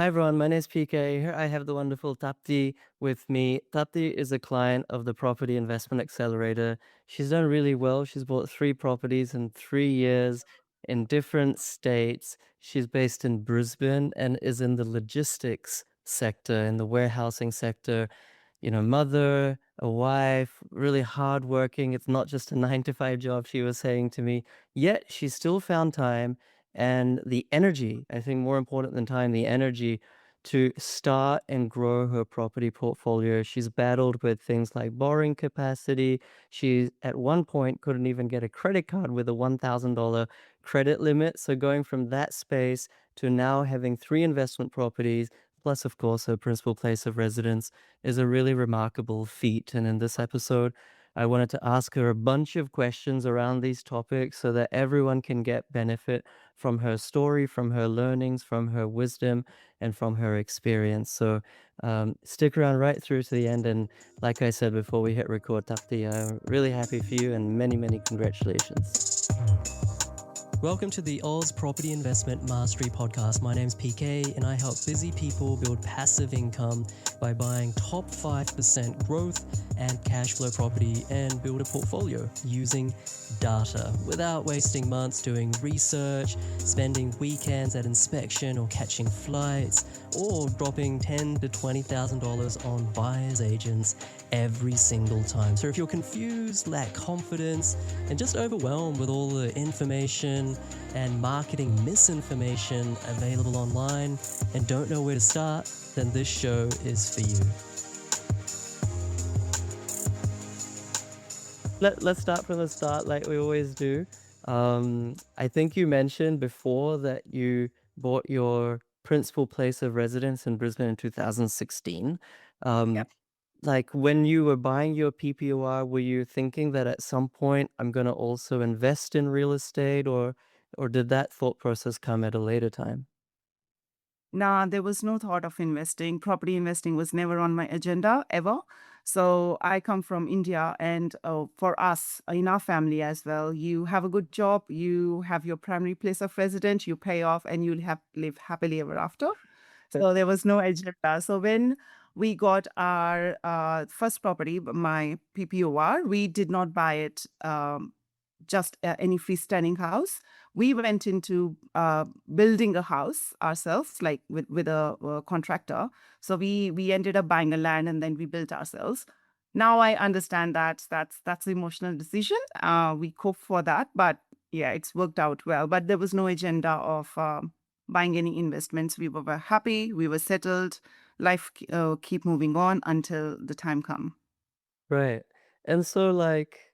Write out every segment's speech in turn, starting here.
Hi everyone, my name is PK. Here I have the wonderful Tapti with me. Tapti is a client of the Property Investment Accelerator. She's done really well. She's bought 3 properties in 3 years in different states. She's based in Brisbane and is in the logistics sector, in the warehousing sector. Mother, a wife, really hardworking. It's not just a 9 to 5 job, she was saying to me. Yet she still found time and the energy, I think more important than time, the energy to start and grow her property portfolio. She's battled with things like borrowing capacity. She, at one point, couldn't even get a credit card with a $1,000 credit limit. So going from that space to now having 3 investment properties, plus, of course, her principal place of residence, is a really remarkable feat. And in this episode, I wanted to ask her a bunch of questions around these topics so that everyone can get benefit from her story, from her learnings, from her wisdom, and from her experience. So stick around right through to the end. And like I said before we hit record, Tapti, I'm really happy for you and many, many congratulations. Welcome to the Oz Property Investment Mastery Podcast. My name's PK and I help busy people build passive income by buying top 5% growth and cash flow property and build a portfolio using data without wasting months doing research, spending weekends at inspection or catching flights, or dropping $10,000 to $20,000 on buyer's agents every single time. So if you're confused, lack confidence, and just overwhelmed with all the information and marketing misinformation available online and don't know where to start, then this show is for you. Let's start from the start like we always do. I think you mentioned before that you bought your principal place of residence in Brisbane in 2016. Um, Yep. like when you were buying your PPOR, were you thinking that at some point I'm gonna also invest in real estate, or did that thought process come at a later time? Nah, there was no thought of investing. Property investing was never on my agenda ever. So I come from India, and for us in our family as well, you have a good job, you have your primary place of residence, you pay off, and you'll have live happily ever after. So there was no agenda. So when we got our first property, my PPOR, we did not buy it just any freestanding house. We went into building a house ourselves, like with a contractor. So we ended up buying a land and then we built ourselves. Now I understand that that's the emotional decision. We cope for that, but yeah, it's worked out well. But there was no agenda of buying any investments. We were happy, we were settled. Life keep moving on until the time come. Right. And so like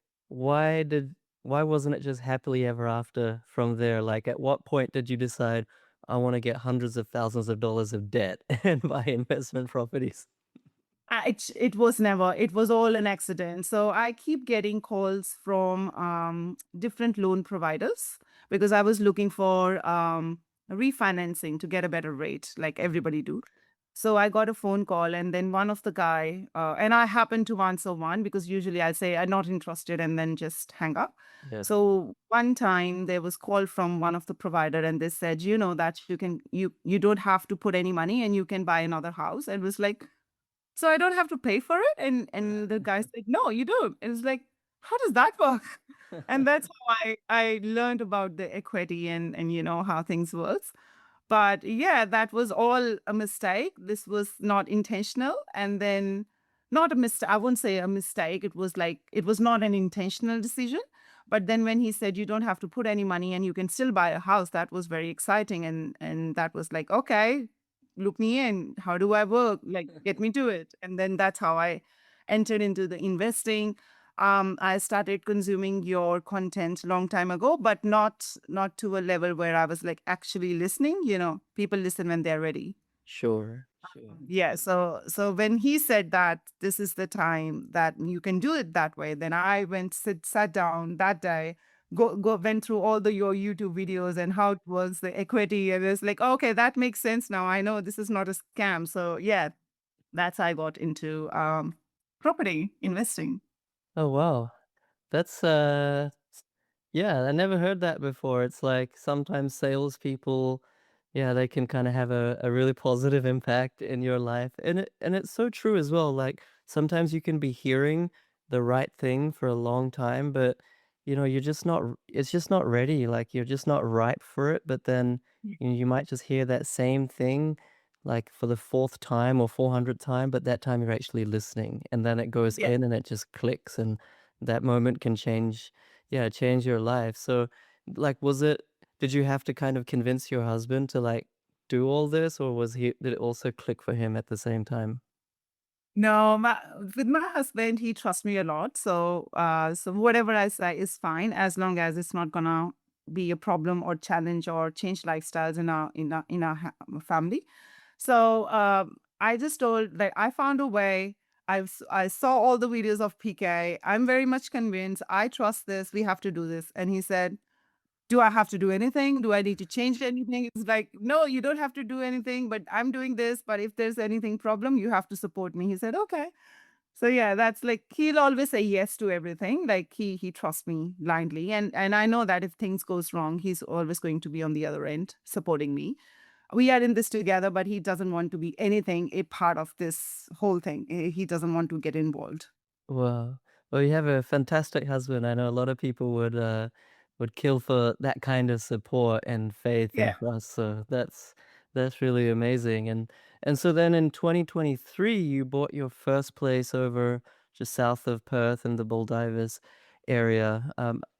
why wasn't it just happily ever after from there? Like at what point did you decide I want to get hundreds of thousands of dollars of debt and buy investment properties? It was never. It was all an accident. So I keep getting calls from different loan providers because I was looking for refinancing to get a better rate, like everybody do. So I got a phone call, and then one of the guy, and I happened to answer one because usually I'll say I'm not interested and then just hang up. Yes. So one time there was call from one of the provider, and they said, you know that you don't have to put any money and you can buy another house. And it was like, so I don't have to pay for it? And the guy said, no, you don't. And it's like, how does that work? And that's how I learned about the equity and how things works. But yeah, that was all a mistake. This was not intentional. And then not a mistake. I won't say a mistake. It was like it was not an intentional decision. But then when he said you don't have to put any money and you can still buy a house, that was very exciting. And that was like, okay, look me in. How do I work? Like, get me to it. And then that's how I entered into the investing. I started consuming your content long time ago, but not to a level where I was like actually listening. People listen when they're ready. Sure. Sure. Yeah. So when he said that this is the time that you can do it that way, then I sat down that day, went through all your YouTube videos and how it was the equity, and it's like, okay, that makes sense now. I know this is not a scam. So yeah, that's how I got into property investing. Oh wow. That's yeah, I never heard that before. It's like sometimes salespeople, Yeah, they can kinda have a really positive impact in your life, and it's so true as well, like, sometimes you can be hearing the right thing for a long time, but, you're just not r it's just not ready, like, you're just not ripe for it, but then, you might just hear that same thing, like, for the 4th time or 400th time, but that time you're actually listening, and then it goes Yeah. in and it just clicks, and that moment can change your life, so, like, did you have to kind of convince your husband to, like, do all this, or did it also click for him at the same time? No, with my husband, he trusts me a lot. So whatever I say is fine as long as it's not gonna be a problem or challenge or change lifestyles in our family. So I just told like I found a way. I saw all the videos of PK. I'm very much convinced. I trust this. We have to do this. And he said, do I have to do anything? Do I need to change anything? It's like, no, you don't have to do anything, but I'm doing this. But if there's anything problem, you have to support me. He said, okay. So yeah, that's like he'll always say yes to everything. Like he trusts me blindly. And I know that if things goes wrong, he's always going to be on the other end supporting me. We are in this together, but he doesn't want to be anything a part of this whole thing. He doesn't want to get involved. Wow. Well, you have a fantastic husband. I know a lot of people would kill for that kind of support and faith and Yeah. trust. So that's really amazing. And so then in 2023, you bought your first place over just south of Perth in the Baldivis area.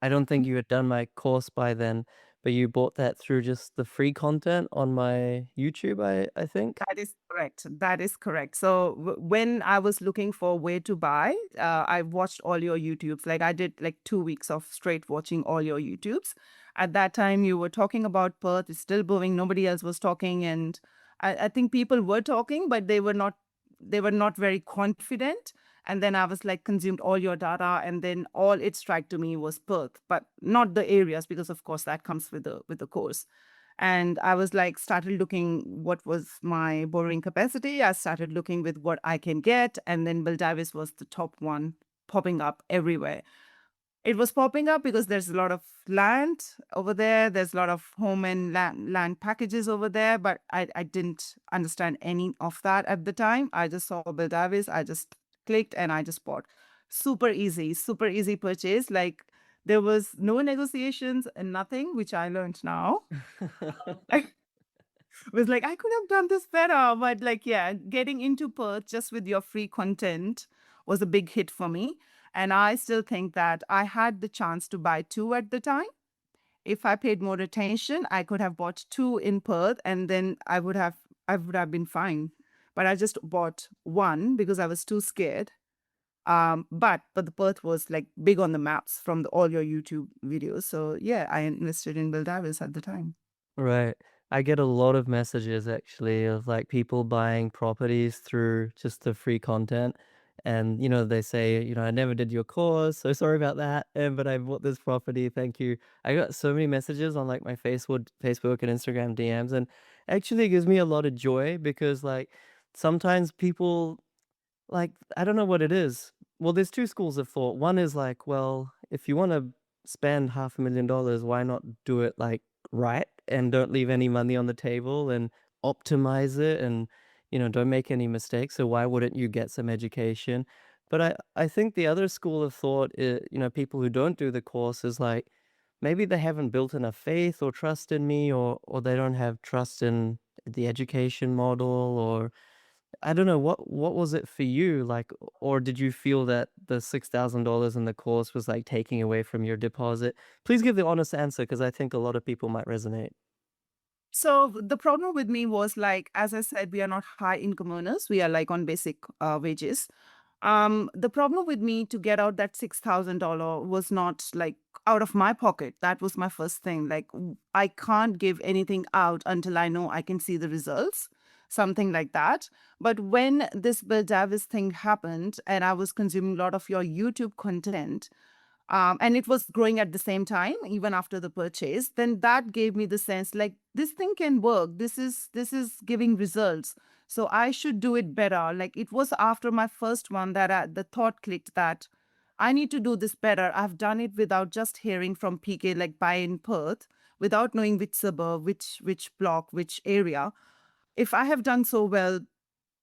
I don't think you had done my course by then, but you bought that through just the free content on my YouTube, I think. That is correct. That is correct. So when I was looking for where to buy, I watched all your YouTubes. Like I did like 2 weeks of straight watching all your YouTubes. At that time, you were talking about Perth. It's still booming. Nobody else was talking, and I think people were talking, but they were not. They were not very confident. And then I was like consumed all your data, and then all it struck to me was Perth, but not the areas because of course that comes with the course. And I was like, started looking what was my borrowing capacity. I started looking with what I can get. And then Bill Davis was the top one popping up everywhere. It was popping up because there's a lot of land over there. There's a lot of home and land packages over there. But I didn't understand any of that at the time. I just saw Bill Davis. I just clicked and I just bought. Super easy purchase. Like there was no negotiations and nothing, which I learned now. Was like, I could have done this better. But like, yeah, getting into Perth just with your free content was a big hit for me. And I still think that I had the chance to buy two at the time. If I paid more attention, I could have bought two in Perth and then I would have been fine. But I just bought one because I was too scared. But the Perth was like big on the maps from all your YouTube videos. So yeah, I invested in Bill Davis at the time. Right. I get a lot of messages actually of like people buying properties through just the free content. And, they say, I never did your course, so sorry about that. But I bought this property. Thank you. I got so many messages on like my Facebook and Instagram DMs. And actually it gives me a lot of joy because like sometimes people like, I don't know what it is. Well, there's 2 schools of thought. One is like, well, if you wanna spend $500,000, why not do it, like, right, and don't leave any money on the table and optimize it and, don't make any mistakes, so why wouldn't you get some education? But I think the other school of thought, people who don't do the course is like, maybe they haven't built enough faith or trust in me or they don't have trust in the education model or I don't know, what was it for you? Like, or did you feel that the $6,000 in the course was, like, taking away from your deposit? Please give the honest answer because I think a lot of people might resonate. So the problem with me was like, as I said, we are not high income earners. We are like on basic wages. The problem with me to get out that $6,000 was not like out of my pocket. That was my first thing. Like I can't give anything out until I know I can see the results, something like that. But when this Bill Davis thing happened, and I was consuming a lot of your YouTube content, and it was growing at the same time even after the purchase, then that gave me the sense like this thing can work, this is giving results, so I should do it better. Like it was after my first one that the thought clicked that I need to do this better. I've done it without just hearing from PK like buy in Perth, without knowing which suburb, which block, which area. If I have done so well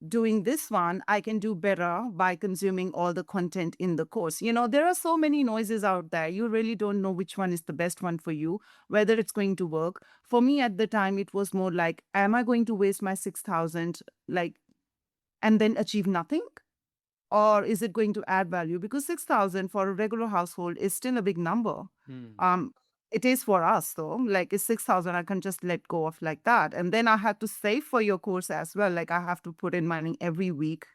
doing this one, I can do better by consuming all the content in the course. There are so many noises out there. You really don't know which one is the best one for you, whether it's going to work. For me at the time, it was more like, am I going to waste my 6,000 like and then achieve nothing? Or is it going to add value? Because 6,000 for a regular household is still a big number. Hmm. Um, it is for us though. Like it's 6,000, I can just let go of like that. And then I have to save for your course as well. Like I have to put in money every week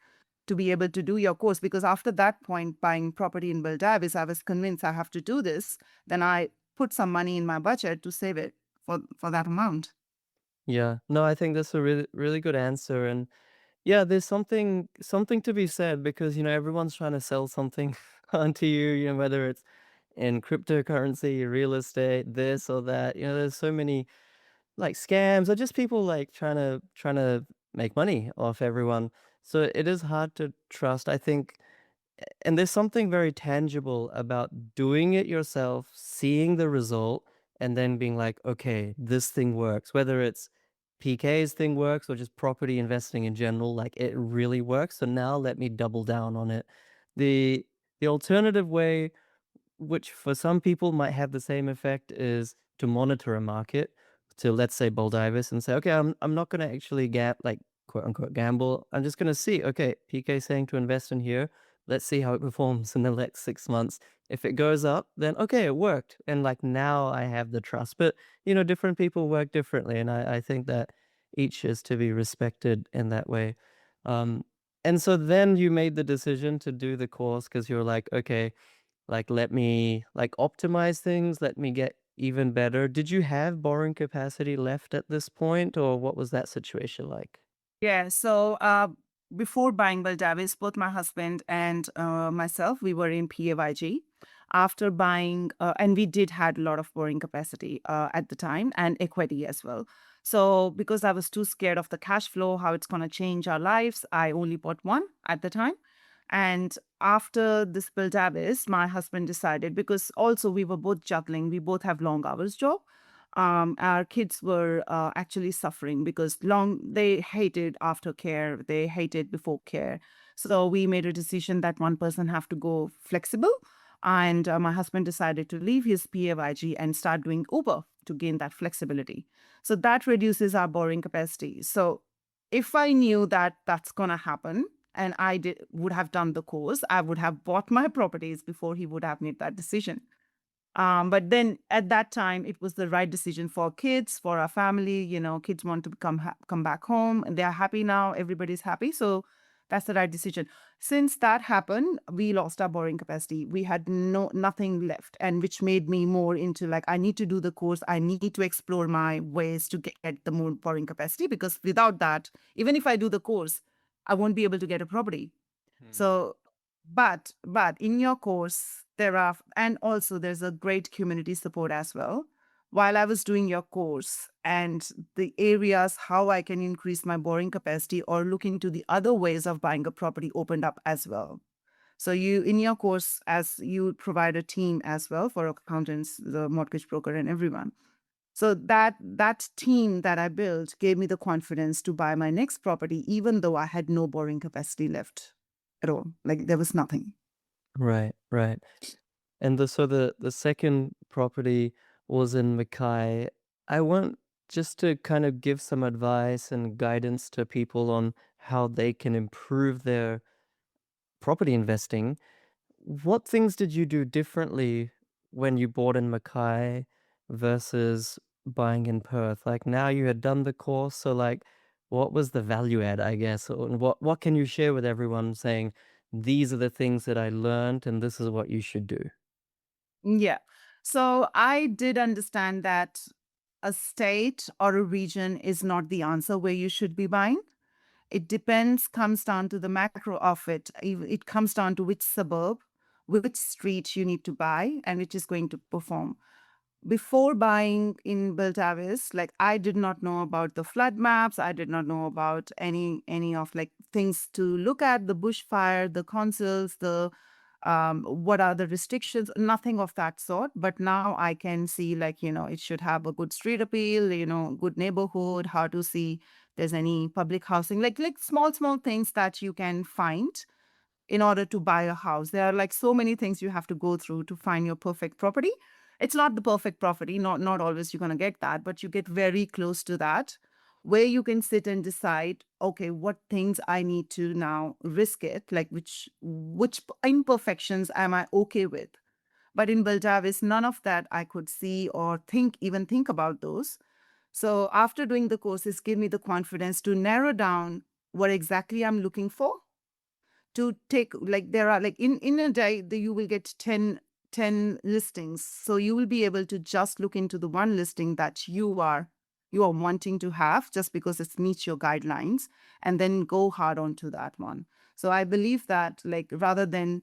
to be able to do your course. Because after that point, buying property in Baldavis, I was convinced I have to do this. Then I put some money in my budget to save it for that amount. Yeah. No, I think that's a really really good answer. And yeah, there's something to be said because, everyone's trying to sell something onto you, whether it's in cryptocurrency, real estate, this or that. There's so many like scams or just people like trying to make money off everyone. So it is hard to trust, I think. And there's something very tangible about doing it yourself, seeing the result, and then being like, okay, this thing works. Whether it's PK's thing works or just property investing in general, like it really works. So now let me double down on it. The the alternative way, which for some people might have the same effect, is to monitor a market, to let's say Baldivis and say, okay, I'm not gonna actually like quote unquote gamble. I'm just gonna see, okay, PK saying to invest in here. Let's see how it performs in the next 6 months. If it goes up, then okay, it worked. And like now I have the trust. But different people work differently. And I think that each is to be respected in that way. Um, and so then you made the decision to do the course because you're like, okay, like, let me, like, optimize things, let me get even better. Did you have borrowing capacity left at this point, or what was that situation like? Yeah. So before buying Baldavis, both my husband and myself, we were in PAYG. After buying, and we did had a lot of borrowing capacity at the time and equity as well. So because I was too scared of the cash flow, how it's going to change our lives, I only bought one at the time. And after this Baldavis, my husband decided, because also we were both juggling, we both have long hours job. Our kids were actually suffering because they hated aftercare, they hated before care. So we made a decision that one person have to go flexible. And my husband decided to leave his PAYG and start doing Uber to gain that flexibility. So that reduces our borrowing capacity. So if I knew that that's going to happen and would have done the course, I would have bought my properties before he would have made that decision. But then at that time, it was the right decision for kids, for our family. Kids want to come back home, and they are happy now. Everybody's happy, so that's the right decision. Since that happened, we lost our borrowing capacity. We had nothing left, and which made me more into like I need to do the course. I need to explore my ways to get the more borrowing capacity because without that, even if I do the course, I won't be able to get a property. Hmm. So, but in your course, and also there's a great community support as well. While I was doing your course and the areas how I can increase my borrowing capacity or look into the other ways of buying a property opened up as well. So you in your course, as you provide a team as well for accountants, the mortgage broker, and everyone. So that team that I built gave me the confidence to buy my next property, even though I had no borrowing capacity left at all. Like there was nothing. Right, right. And the second property was in Mackay. I want just to kind of give some advice and guidance to people on how they can improve their property investing. What things did you do differently when you bought in Mackay versus buying in Perth? Like now you had done the course, so like what was the value add, I guess? Or what can you share with everyone saying these are the things that I learned and this is what you should do? Yeah. So I did understand that a state or a region is not the answer where you should be buying. It depends, comes down to the macro of it. It comes down to which suburb, which street you need to buy, and which is going to perform. Before buying in Beltavis, like I did not know about the flood maps. I did not know about any of like things to look at, the bushfire, the consuls, the what are the restrictions, nothing of that sort. But now I can see, like, it should have a good street appeal, good neighborhood, how to see there's any public housing, like small things that you can find in order to buy a house. There are like so many things you have to go through to find your perfect property. It's not the perfect property, not always you're going to get that, but you get very close to that, where you can sit and decide, okay, what things I need to now risk it, like which imperfections am I okay with. But in Baldavis, none of that I could see or even think about those. So after doing the courses, give me the confidence to narrow down what exactly I'm looking for, to take, like, there are, like, in a day you will get 10 listings, so you will be able to just look into the one listing that you are wanting to have, just because it meets your guidelines, and then go hard onto that one. So I believe that, like, rather than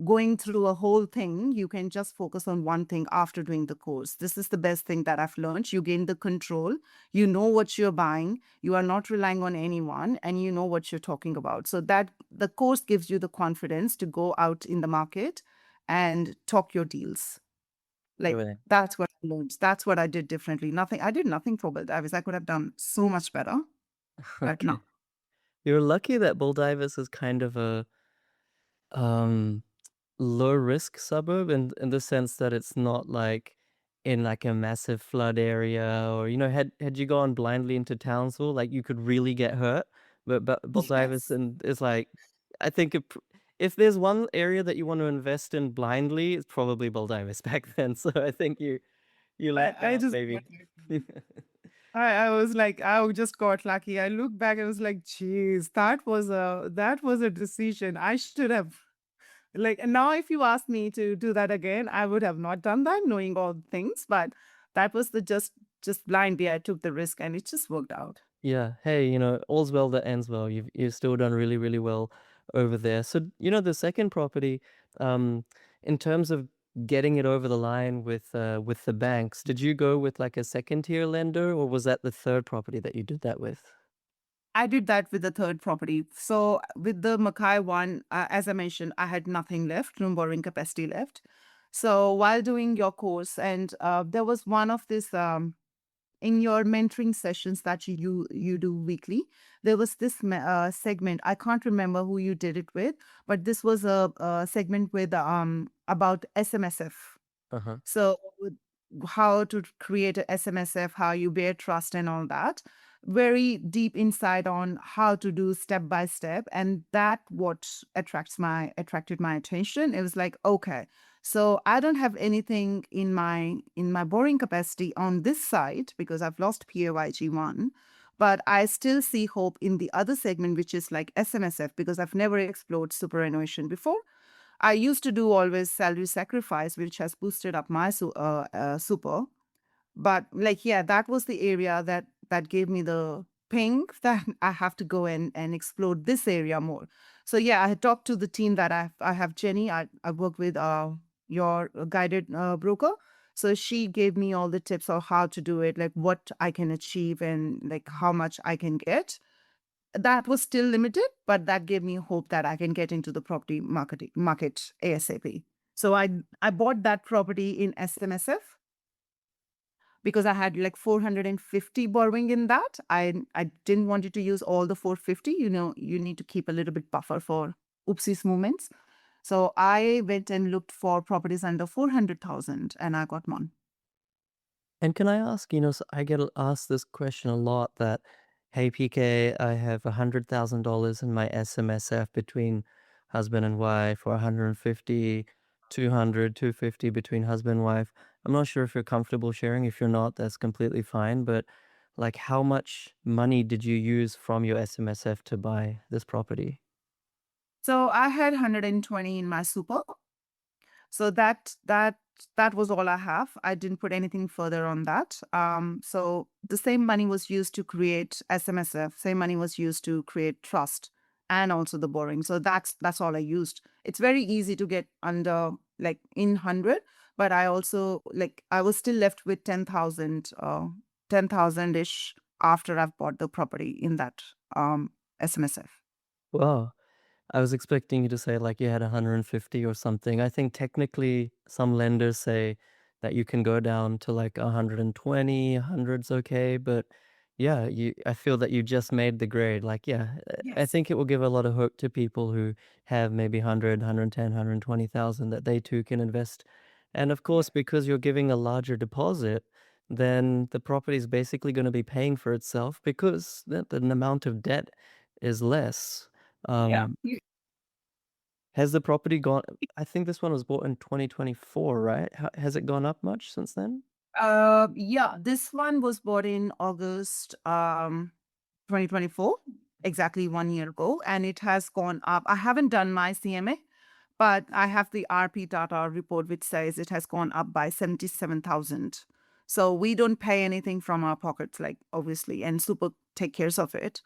going through a whole thing, you can just focus on one thing after doing the course. This is the best thing that I've learned. You gain the control, you know what you're buying, you are not relying on anyone, and you know what you're talking about. So that the course gives you the confidence to go out in the market and talk your deals. Like, Really. that's what I learned. That's what I did differently. I did nothing for Baldavis. I could have done so much better, but no. Okay. You're lucky that Baldivis is kind of a um low risk suburb in the sense that it's not like in like a massive flood area, or had you gone blindly into Townsville, like you could really get hurt. But Baldivis Yes. and is like, I think if there's one area that you want to invest in blindly, it's probably Baldivis back then. So I think you I, lucked I out just maybe. I was like, I just got lucky. I look back, I was like, geez, that was a decision. I should have, like, and now if you ask me to do that again, I would have not done that, knowing all the things. But that was the just blindly I took the risk, and it just worked out. Yeah. Hey, all's well that ends well. You've still done really, really well over there. So, the second property, um, in terms of getting it over the line with the banks, did you go with like a second tier lender, or was that the third property that you did that with? I did that with the third property. So with the Mackay one, as I mentioned, I had nothing left, no borrowing capacity left. So while doing your course, and there was one of this in your mentoring sessions that you do weekly, there was this segment. I can't remember who you did it with, but this was a segment with about SMSF. Uh-huh. So how to create a SMSF, how you bear trust and all that. Very deep insight on how to do step by step. And that what attracted my attention. It was like, okay, so I don't have anything in my borrowing capacity on this side because I've lost PAYG1. But I still see hope in the other segment, which is like SMSF, because I've never explored superannuation before. I used to do always salary sacrifice, which has boosted up my super. But like, yeah, that was the area that gave me the ping that I have to go and explore this area more. So yeah, I had talked to the team that I have Jenny. I work with your guided broker. So she gave me all the tips of how to do it, like what I can achieve and like how much I can get. That was still limited, but that gave me hope that I can get into the property market ASAP. So I bought that property in SMSF because I had like 450 borrowing in that. I didn't want it to use all the 450. You need to keep a little bit buffer for oopsies moments. So I went and looked for properties under 400,000, and I got one. And can I ask, so I get asked this question a lot that, hey, PK, I have $100,000 in my SMSF between husband and wife, or 150, 200, 250 between husband and wife. I'm not sure if you're comfortable sharing. If you're not, that's completely fine. But like, how much money did you use from your SMSF to buy this property? So I had 120 in my super. So that was all I have. I didn't put anything further on that. So the same money was used to create SMSF. Same money was used to create trust and also the borrowing. So that's all I used. It's very easy to get under like in 100, but I was still left with 10,000 ish after I've bought the property in that SMSF. Wow. I was expecting you to say like you had 150 or something. I think technically some lenders say that you can go down to like 120, 100's okay, but yeah, I feel that you just made the grade. Like, yeah, I Yes. think it will give a lot of hope to people who have maybe 100, 110, 120,000 that they too can invest. And of Yeah. course, because you're giving a larger deposit, then the property is basically going to be paying for itself because the amount of debt is less. Yeah. Um, has the property gone I think this one was bought in 2024, right? Has it gone up much since then? Yeah, this one was bought in August 2024, exactly 1 year ago, and it has gone up. I haven't done my CMA, but I have the RP data report which says it has gone up by 77,000. So we don't pay anything from our pockets, like obviously, and Super take cares of it.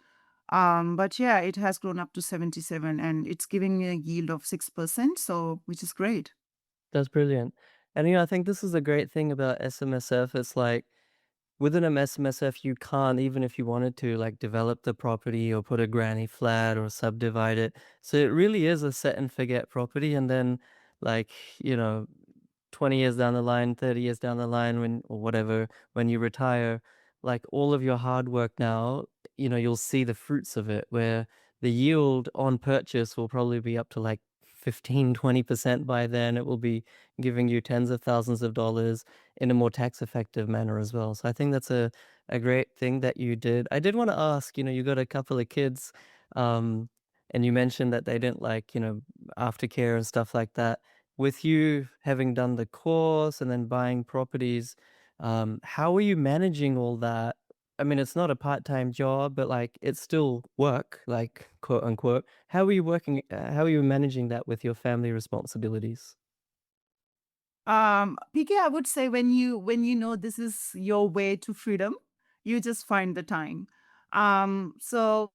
But yeah, it has grown up to 77 and it's giving me a yield of 6%, so which is great. That's brilliant. And, I think this is a great thing about SMSF. It's like within a SMSF, you can't, even if you wanted to, like, develop the property or put a granny flat or subdivide it. So it really is a set and forget property, and then, like, you know 20 years down the line, 30 years down the line when or whatever, when you retire, like all of your hard work now, you'll see the fruits of it where the yield on purchase will probably be up to like 15, 20% by then. It will be giving you tens of thousands of dollars in a more tax effective manner as well. So I think that's a great thing that you did. I did want to ask, you got a couple of kids, um, and you mentioned that they didn't like, aftercare and stuff like that. With you having done the course and then buying properties, how are you managing all that? I mean, it's not a part-time job, but like it's still work, like quote unquote. How are you managing that with your family responsibilities? PK, I would say when you know this is your way to freedom, you just find the time. So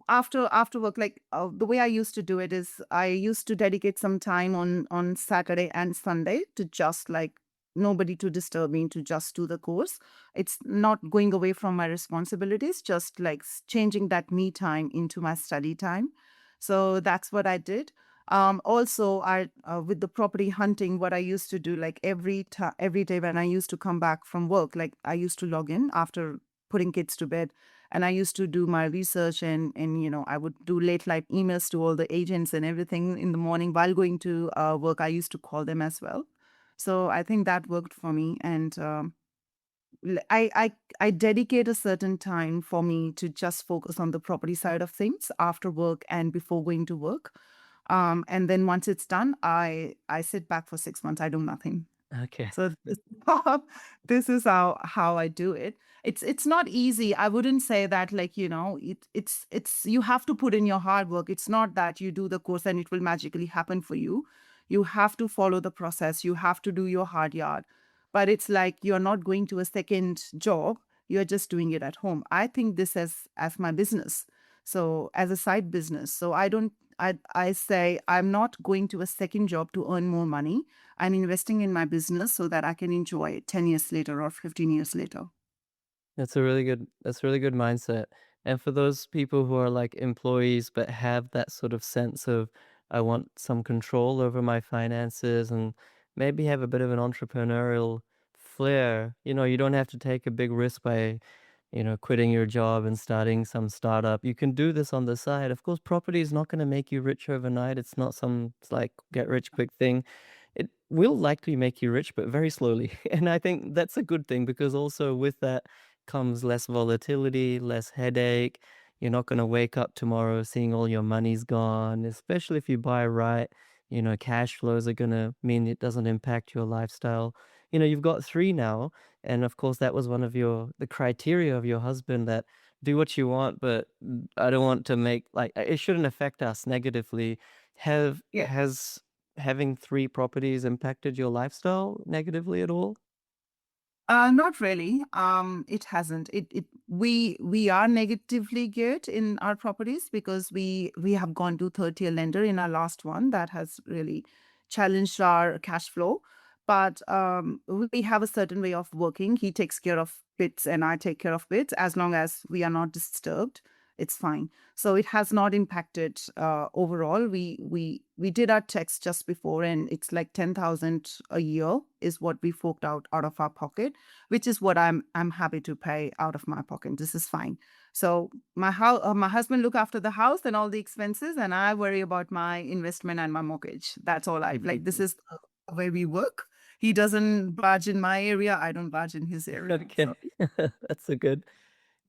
after work, like the way I used to do it is I used to dedicate some time on Saturday and Sunday to just like nobody to disturb me to just do the course. It's not going away from my responsibilities, just like changing that me time into my study time. So that's what I did. Also, I with the property hunting, what I used to do, like every day when I used to come back from work, like I used to log in after putting kids to bed, and I used to do my research and I would do late night emails to all the agents and everything in the morning while going to work. I used to call them as well, so I think that worked for me, and I dedicate a certain time for me to just focus on the property side of things after work and before going to work. And then once it's done, I sit back for 6 months. I do nothing. Okay. So this is how I do it. It's not easy. I wouldn't say that like, it's you have to put in your hard work. It's not that you do the course and it will magically happen for you. You have to follow the process. You have to do your hard yard. But it's like you're not going to a second job. You're just doing it at home. I think this as my business. So as a side business. So I say I'm not going to a second job to earn more money. I'm investing in my business so that I can enjoy it 10 years later or 15 years later. That's a really good mindset. And for those people who are like employees but have that sort of sense of I want some control over my finances and maybe have a bit of an entrepreneurial flair, you don't have to take a big risk by, quitting your job and starting some startup. You can do this on the side. Of course, property is not going to make you rich overnight. It's not some like get rich quick thing. It will likely make you rich, but very slowly. And I think that's a good thing because also with that comes less volatility, less headache. You're not going to wake up tomorrow seeing all your money's gone, especially if you buy right. Cash flows are going to mean it doesn't impact your lifestyle. You've got three now. And of course, that was one of the criteria of your husband that do what you want, but I don't want to make like it shouldn't affect us negatively. Has having three properties impacted your lifestyle negatively at all? Not really. It hasn't. We are negatively geared in our properties because we have gone to third tier lender in our last one that has really challenged our cash flow. But we have a certain way of working. He takes care of bits and I take care of bits as long as we are not disturbed. it's fine. So it has not impacted overall. We did our checks just before, and it's like 10,000 a year is what we forked out of our pocket, which is what I'm happy to pay out of my pocket. This is fine. So my husband look after the house and all the expenses, and I worry about my investment and my mortgage. That's all I like. This is the way we work. He doesn't budge in my area. I don't budge in his area. Okay. So That's a good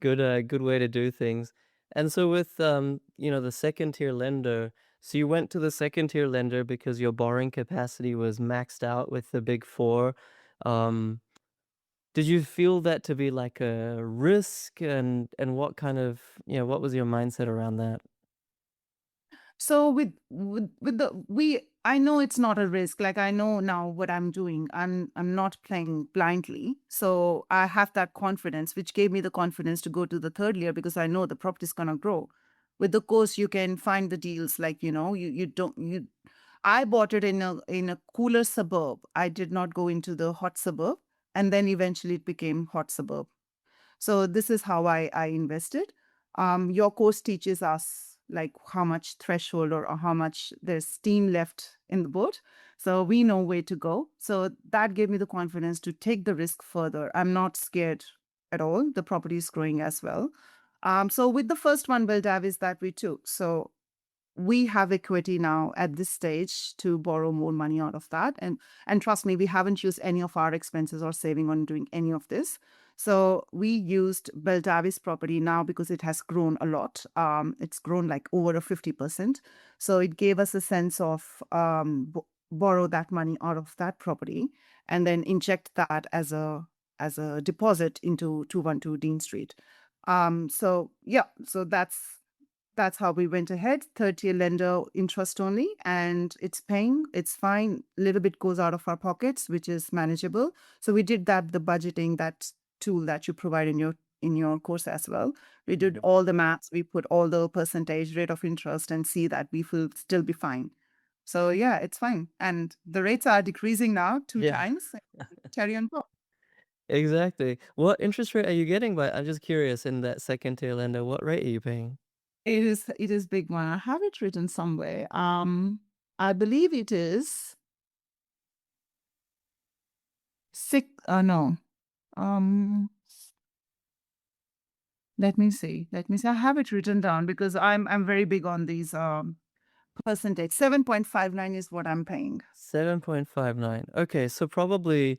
way to do things. And so with, the second tier lender, so you went to the second tier lender because your borrowing capacity was maxed out with the Big Four. Um, did you feel that to be like a risk, and what kind of, what was your mindset around that? So with the we I know it's not a risk. Like I know now what I'm doing. I'm not playing blindly. So I have that confidence, which gave me the confidence to go to the third year because I know the property is gonna grow. With the course, you can find the deals like you don't you. I bought it in a cooler suburb. I did not go into the hot suburb, and then eventually it became hot suburb. So this is how I invested. Your course teaches us like how much threshold or how much there's steam left in the boat. So we know where to go. So that gave me the confidence to take the risk further. I'm not scared at all. The property is growing as well. So with the first one, Bill Davis, that we took. So we have equity now at this stage to borrow more money out of that, and trust me, we haven't used any of our expenses or saving on doing any of this. So we used Beldavi's property now because it has grown a lot. It's grown like over a 50%. So it gave us a sense of borrow that money out of that property and then inject that as a deposit into 212 Dean Street. So yeah, so that's how we went ahead. Third tier lender, interest only, and it's paying. It's fine. A little bit goes out of our pockets, which is manageable. So we did that, the budgeting, that tool that you provide in your course as well. We did all the maths. We put all the percentage rate of interest and see that we will still be fine. So yeah, it's fine. And the rates are decreasing now two Yeah. times. Cherry on top. Exactly. What interest rate are you getting by? I'm just curious, in that second tier lender, what rate are you paying? It is big one. I have it written somewhere. I believe it is six. No. Um, Let me see. Let me see. I have it written down because I'm very big on these percentage. 7.59 is what I'm paying. 7.59. Okay, so probably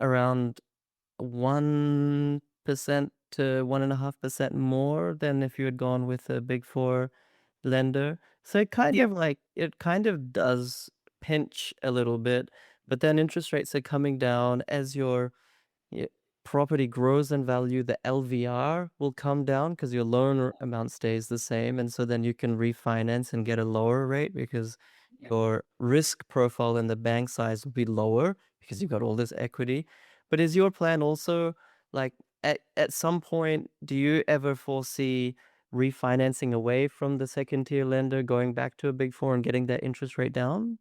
around 1% to 1.5% more than if you had gone with a Big Four lender. So Yeah. it kind of does pinch a little bit, but then interest rates are coming down as your y- property grows in value. The LVR will come down because your loan amount stays the same, and so then you can refinance and get a lower rate because your risk profile and the bank size will be lower because you've got all this equity. But is your plan also, like, at some point, do you ever foresee refinancing away from the second tier lender, going back to a Big Four and getting that interest rate down?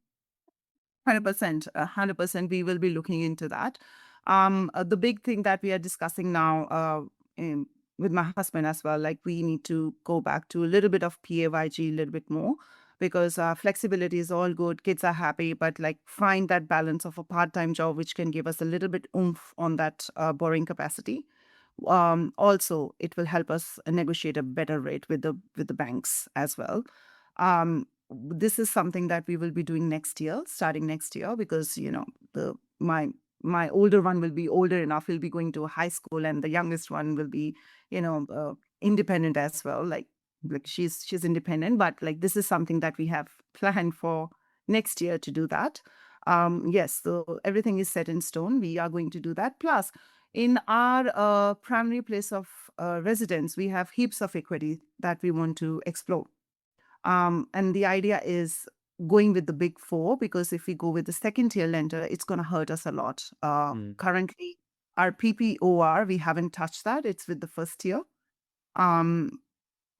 100%. 100%. We will be looking into that. The big thing that we are discussing now with my husband as well, like we need to go back to a little bit of PAYG, a little bit more, because flexibility is all good. Kids are happy, but like find that balance of a part-time job, which can give us a little bit oomph on that borrowing capacity. Also, it will help us negotiate a better rate with the banks as well. This is something that we will be doing next year, starting next year, because the my older one will be older enough. He'll be going to high school, and the youngest one will be, independent as well. Like she's independent, but like this is something that we have planned for next year to do that. Yes, so everything is set in stone. We are going to do that. Plus, in our primary place of residence, we have heaps of equity that we want to explore. And the idea is going with the Big Four, because if we go with the second tier lender, it's going to hurt us a lot. Mm. Currently, our PPOR, we haven't touched that. It's with the first tier. Um,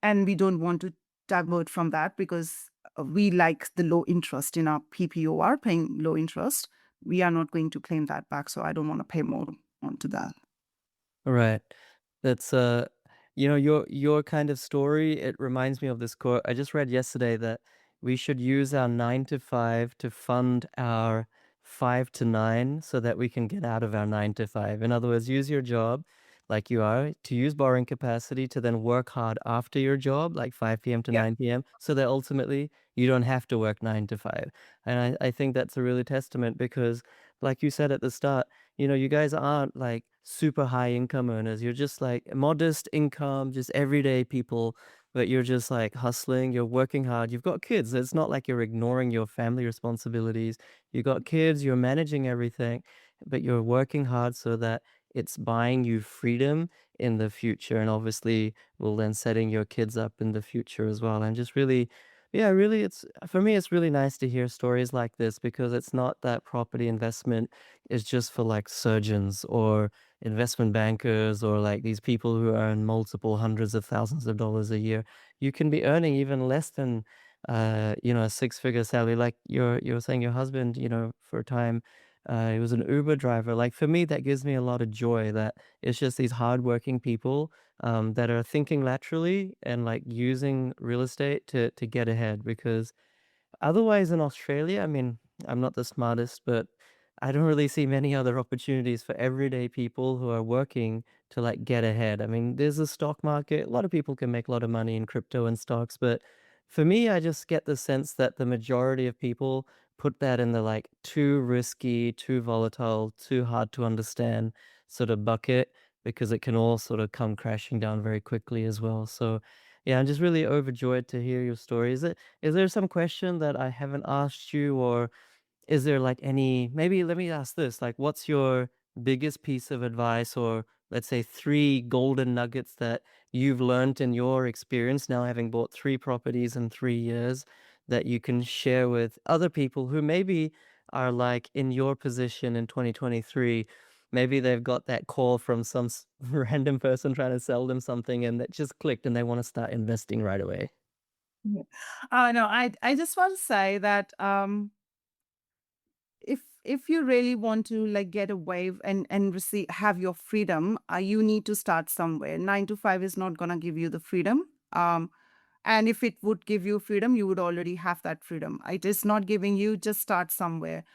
and we don't want to divert from that because we like the low interest in our PPOR, paying low interest. We are not going to claim that back. So I don't want to pay more onto that. Right. That's You know, your kind of story, it reminds me of this quote I just read yesterday that we should use our 9 to 5 to fund our 5 to 9 so that we can get out of our 9 to 5. In other words, use your job like you are to use borrowing capacity to then work hard after your job, like 5 p.m. to Yeah. 9 p.m., so that ultimately you don't have to work 9 to 5. And I think that's a really testament because, like you said at the start, you know, you guys aren't like super high income earners. You're just like modest income, just everyday people, but you're just like hustling, you're working hard. You've got kids. It's not like you're ignoring your family responsibilities. You got kids, you're managing everything, but you're working hard so that it's buying you freedom in the future and obviously will then setting your kids up in the future as well. And just really, yeah, really it's for me it's really nice to hear stories like this because it's not that property investment is just for like surgeons or investment bankers or like these people who earn multiple hundreds of thousands of dollars a year. You can be earning even less than you know, a six-figure salary. Like you're saying your husband, you know, for a time he was an Uber driver. Like for me, that gives me a lot of joy that it's just these hardworking people that are thinking laterally and like using real estate to get ahead because otherwise, in Australia, I mean, I'm not the smartest, but I don't really see many other opportunities for everyday people who are working to like get ahead. I mean, there's a stock market. A lot of people can make a lot of money in crypto and stocks, but for me, I just get the sense that the majority of people put that in the like too risky, too volatile, too hard to understand sort of bucket because it can all sort of come crashing down very quickly as well. So, yeah, I'm just really overjoyed to hear your story. Is there some question that I haven't asked you, or is there like any maybe let me ask this, like what's your biggest piece of advice or let's say 3 golden nuggets that you've learned in your experience now having bought 3 properties in 3 years that you can share with other people who maybe are like in your position in 2023? Maybe they've got that call from some random person trying to sell them something and that just clicked and they want to start investing right away. Yeah. No, I just want to say that if you really want to like get away and receive have your freedom, you need to start somewhere. 9 to 5 is not gonna give you the freedom. And if it would give you freedom, you would already have that freedom. It is not giving you, just start somewhere.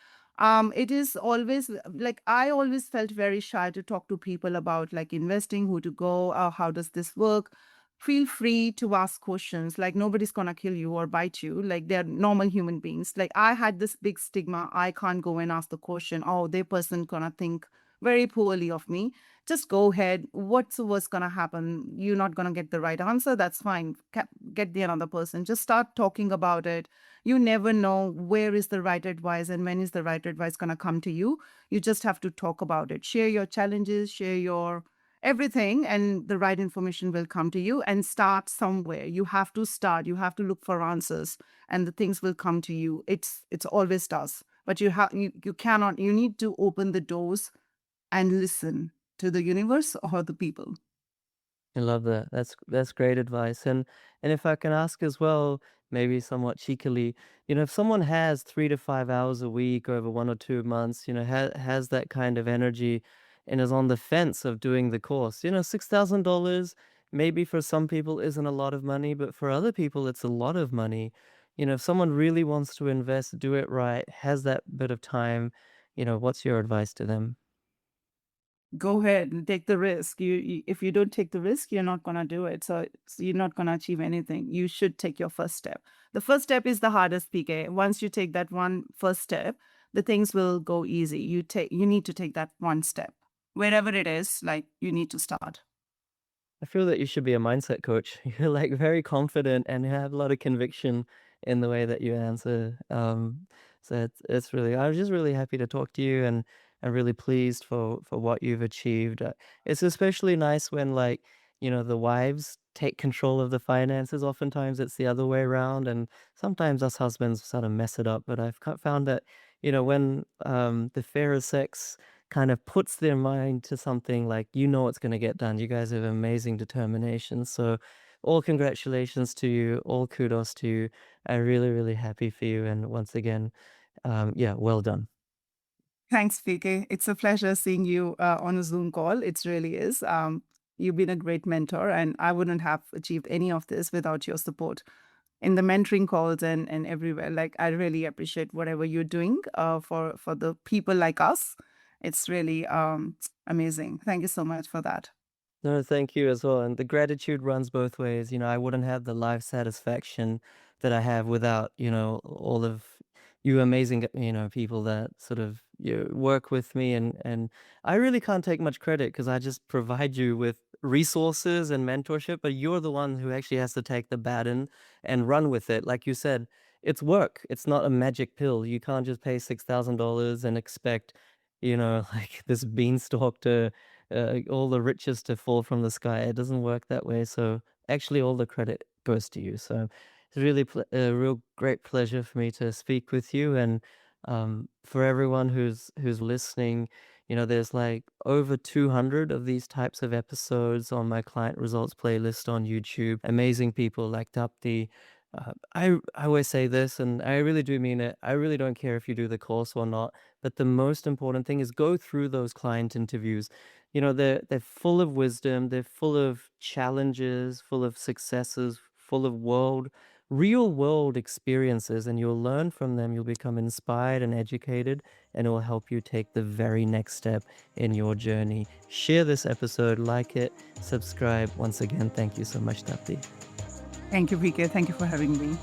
It is always like I always felt very shy to talk to people about like investing, who to go, how does this work. Feel free to ask questions. Like nobody's gonna kill you or bite you. Like they're normal human beings. Like I had this big stigma. I can't go and ask the question. Oh, they person gonna think very poorly of me. Just go ahead. What's the worst gonna happen? You're not gonna get the right answer. That's fine. Get the another person. Just start talking about it. You never know where is the right advice and when is the right advice gonna come to you. You just have to talk about it. Share your challenges. Share your everything, and the right information will come to you. And start somewhere. You have to start. You have to look for answers, and the things will come to you. It's always does. But you cannot. You need to open the doors and listen to the universe or the people. I love that. That's great advice. And if I can ask as well, maybe somewhat cheekily, you know, if someone has 3 to 5 hours a week over 1 or 2 months, you know, has that kind of energy and is on the fence of doing the course, you know, $6,000 maybe for some people isn't a lot of money, but for other people it's a lot of money. You know, if someone really wants to invest, do it right, has that bit of time, you know, what's your advice to them? Go ahead and take the risk. If you don't take the risk, you're not gonna do it. So you're not gonna achieve anything. You should take your first step. The first step is the hardest, PK. Once you take that one first step, the things will go easy. You need to take that one step. Wherever it is, like you need to start. I feel that you should be a mindset coach. You're like very confident and you have a lot of conviction in the way that you answer. So it's really, I was just really happy to talk to you and I'm really pleased for what you've achieved. It's especially nice when like, you know, the wives take control of the finances. Oftentimes it's the other way around. And sometimes us husbands sort of mess it up. But I've found that, you know, when the fairer sex kind of puts their mind to something like, you know it's gonna get done. You guys have amazing determination. So all congratulations to you, all kudos to you. I'm really, really happy for you. And once again, yeah, well done. Thanks, PK. It's a pleasure seeing you on a Zoom call. It really is. You've been a great mentor, and I wouldn't have achieved any of this without your support in the mentoring calls and everywhere. Like, I really appreciate whatever you're doing for the people like us. It's really amazing. Thank you so much for that. No, thank you as well. And the gratitude runs both ways. I wouldn't have the life satisfaction that I have without, all of you amazing, people that sort of work with me. And I really can't take much credit because I just provide you with resources and mentorship, but you're the one who actually has to take the baton and run with it. Like you said, it's work. It's not a magic pill. You can't just pay $6,000 and expect, like this beanstalk to all the riches to fall from the sky. It doesn't work that way. So actually, all the credit goes to you. So it's really a real great pleasure for me to speak with you, and for everyone who's listening. There's like over 200 of these types of episodes on my client results playlist on YouTube. Amazing people like Tapti. I always say this, and I really do mean it. I really don't care if you do the course or not, but the most important thing is go through those client interviews. They're full of wisdom, they're full of challenges, full of successes, full of real world experiences, and you'll learn from them. You'll become inspired and educated, and it will help you take the very next step in your journey. Share this episode, like it, subscribe. Once again, thank you so much, Tapti. Thank you, VK. Thank you for having me.